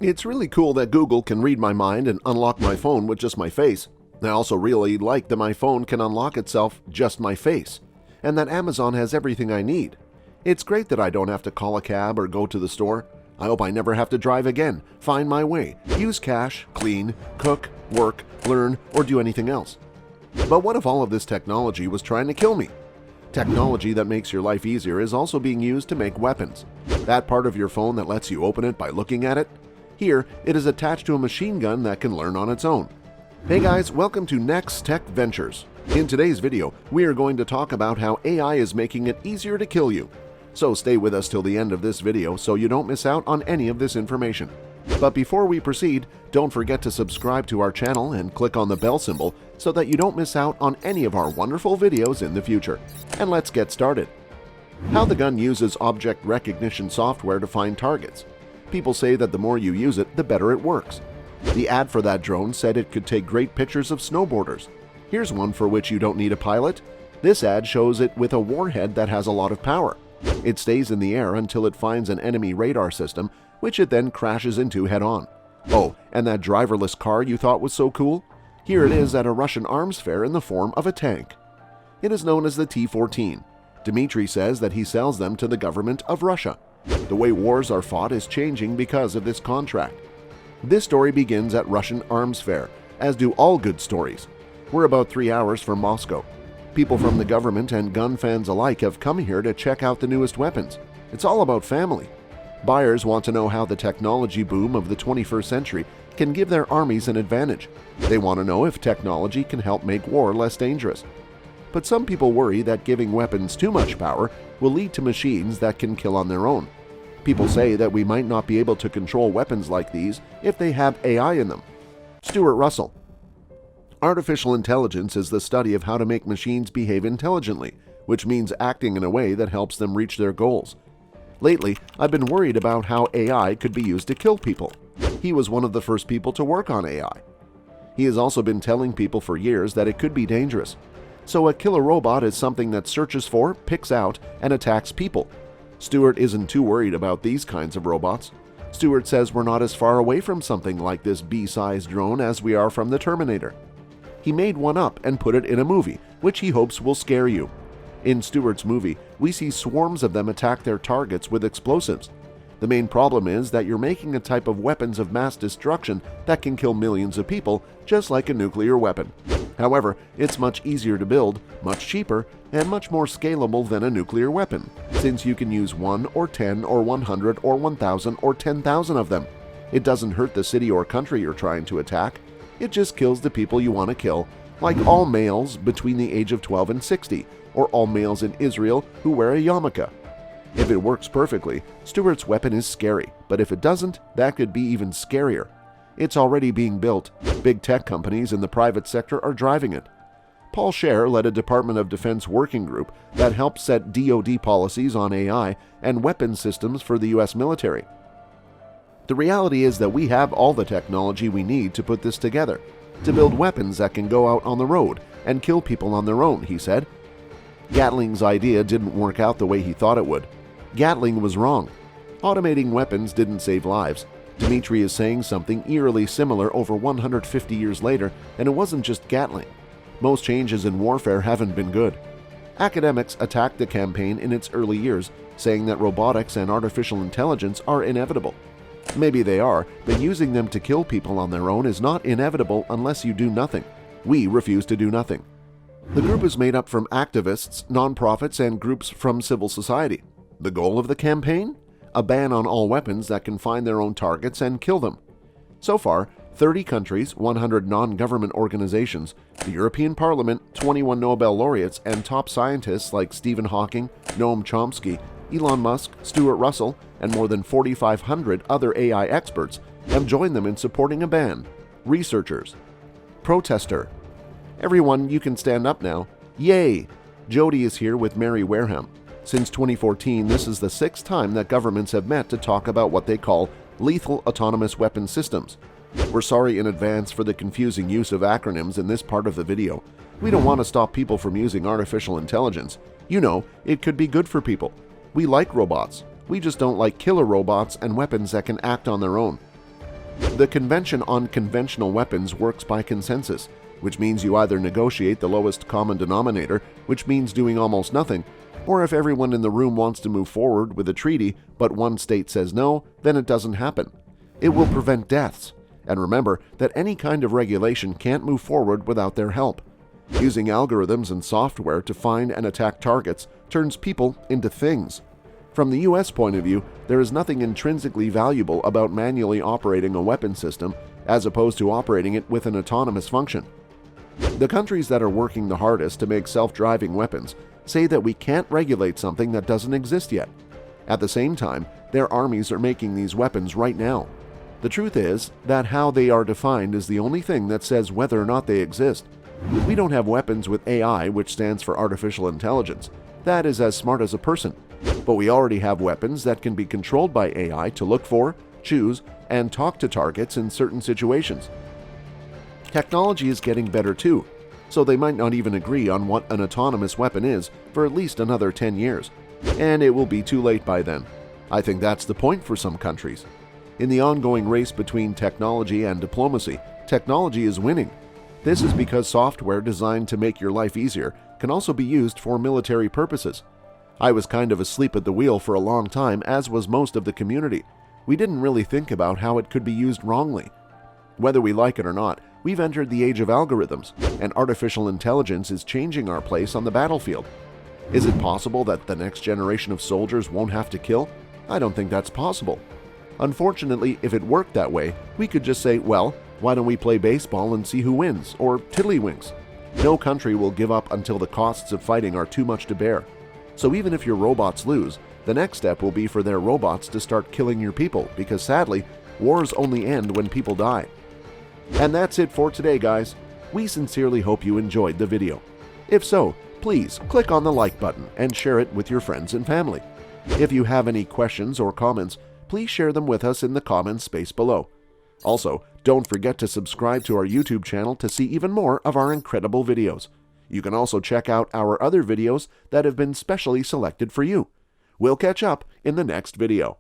It's really cool that Google can read my mind and unlock my phone with just my face. I also really like that my phone can unlock itself just my face, and that Amazon has everything I need. It's great that I don't have to call a cab or go to the store. I hope I never have to drive again, find my way, use cash, clean, cook, work, learn, or do anything else. But what if all of this technology was trying to kill me? Technology that makes your life easier is also being used to make weapons. That part of your phone that lets you open it by looking at it? Here, it is attached to a machine gun that can learn on its own. Hey guys, welcome to Next Tech Ventures. In today's video, we are going to talk about how AI is making it easier to kill you. So stay with us till the end of this video so you don't miss out on any of this information. But before we proceed, don't forget to subscribe to our channel and click on the bell symbol so that you don't miss out on any of our wonderful videos in the future. And let's get started. How the gun uses object recognition software to find targets. People say that the more you use it, the better it works. The ad for that drone said it could take great pictures of snowboarders. Here's one for which you don't need a pilot. This ad shows it with a warhead that has a lot of power. It stays in the air until it finds an enemy radar system, which it then crashes into head-on. Oh, and that driverless car you thought was so cool? Here it is at a Russian arms fair in the form of a tank. It is known as the T-14. Dmitry says that he sells them to the government of Russia. The way wars are fought is changing because of this contract. This story begins at Russian arms fair, as do all good stories. We're about 3 hours from Moscow. People from the government and gun fans alike have come here to check out the newest weapons. It's all about family. Buyers want to know how the technology boom of the 21st century can give their armies an advantage. They want to know if technology can help make war less dangerous. But some people worry that giving weapons too much power will lead to machines that can kill on their own. People say that we might not be able to control weapons like these if they have AI in them. Stuart Russell. Artificial intelligence is the study of how to make machines behave intelligently, which means acting in a way that helps them reach their goals. Lately, I've been worried about how AI could be used to kill people. He was one of the first people to work on AI. He has also been telling people for years that it could be dangerous. So a killer robot is something that searches for, picks out, and attacks people. Stuart isn't too worried about these kinds of robots. Stuart says we're not as far away from something like this bee-sized drone as we are from the Terminator. He made one up and put it in a movie, which he hopes will scare you. In Stuart's movie, we see swarms of them attack their targets with explosives. The main problem is that you're making a type of weapons of mass destruction that can kill millions of people, just like a nuclear weapon. However, it's much easier to build, much cheaper, and much more scalable than a nuclear weapon, since you can use 1 or 10 or 100 or 1,000 or 10,000 of them. It doesn't hurt the city or country you're trying to attack. It just kills the people you want to kill, like all males between the age of 12 and 60, or all males in Israel who wear a yarmulke. If it works perfectly, Stuart's weapon is scary, but if it doesn't, that could be even scarier. It's already being built. Big tech companies in the private sector are driving it. Paul Scher led a Department of Defense working group that helped set DoD policies on AI and weapons systems for the U.S. military. The reality is that we have all the technology we need to put this together, to build weapons that can go out on the road and kill people on their own, he said. Gatling's idea didn't work out the way he thought it would. Gatling was wrong. Automating weapons didn't save lives. Dmitry is saying something eerily similar over 150 years later, and it wasn't just Gatling. Most changes in warfare haven't been good. Academics attacked the campaign in its early years, saying that robotics and artificial intelligence are inevitable. Maybe they are, but using them to kill people on their own is not inevitable unless you do nothing. We refuse to do nothing. The group is made up from activists, nonprofits, and groups from civil society. The goal of the campaign? A ban on all weapons that can find their own targets and kill them. So far, 30 countries, 100 non-government organizations, the European Parliament, 21 Nobel laureates, and top scientists like Stephen Hawking, Noam Chomsky, Elon Musk, Stuart Russell, and more than 4,500 other AI experts have joined them in supporting a ban. Researchers. Protester. Everyone, you can stand up now. Yay! Jody is here with Mary Wareham. Since 2014, this is the 6th time that governments have met to talk about what they call lethal autonomous weapon systems. We're sorry in advance for the confusing use of acronyms in this part of the video. We don't want to stop people from using artificial intelligence. You know, it could be good for people. We like robots. We just don't like killer robots and weapons that can act on their own. The Convention on Conventional Weapons works by consensus, which means you either negotiate the lowest common denominator, which means doing almost nothing, or if everyone in the room wants to move forward with a treaty but one state says no, then it doesn't happen. It will prevent deaths. And remember that any kind of regulation can't move forward without their help. Using algorithms and software to find and attack targets turns people into things. From the US point of view, there is nothing intrinsically valuable about manually operating a weapon system as opposed to operating it with an autonomous function. The countries that are working the hardest to make self-driving weapons say that we can't regulate something that doesn't exist yet. At the same time, their armies are making these weapons right now. The truth is that how they are defined is the only thing that says whether or not they exist. We don't have weapons with AI, which stands for artificial intelligence. That is as smart as a person. But we already have weapons that can be controlled by AI to look for, choose, and talk to targets in certain situations. Technology is getting better too, so they might not even agree on what an autonomous weapon is for at least another 10 years. And it will be too late by then. I think that's the point for some countries. In the ongoing race between technology and diplomacy, technology is winning. This is because software designed to make your life easier can also be used for military purposes. I was kind of asleep at the wheel for a long time, as was most of the community. We didn't really think about how it could be used wrongly. Whether we like it or not, we've entered the age of algorithms, and artificial intelligence is changing our place on the battlefield. Is it possible that the next generation of soldiers won't have to kill? I don't think that's possible. Unfortunately, if it worked that way, we could just say, well, why don't we play baseball and see who wins, or tiddlywinks. No country will give up until the costs of fighting are too much to bear. So even if your robots lose, the next step will be for their robots to start killing your people, because sadly, wars only end when people die. And that's it for today, guys. We sincerely hope you enjoyed the video. If so, please click on the like button and share it with your friends and family. If you have any questions or comments, please share them with us in the comments space below. Also, don't forget to subscribe to our YouTube channel to see even more of our incredible videos. You can also check out our other videos that have been specially selected for you. We'll catch up in the next video.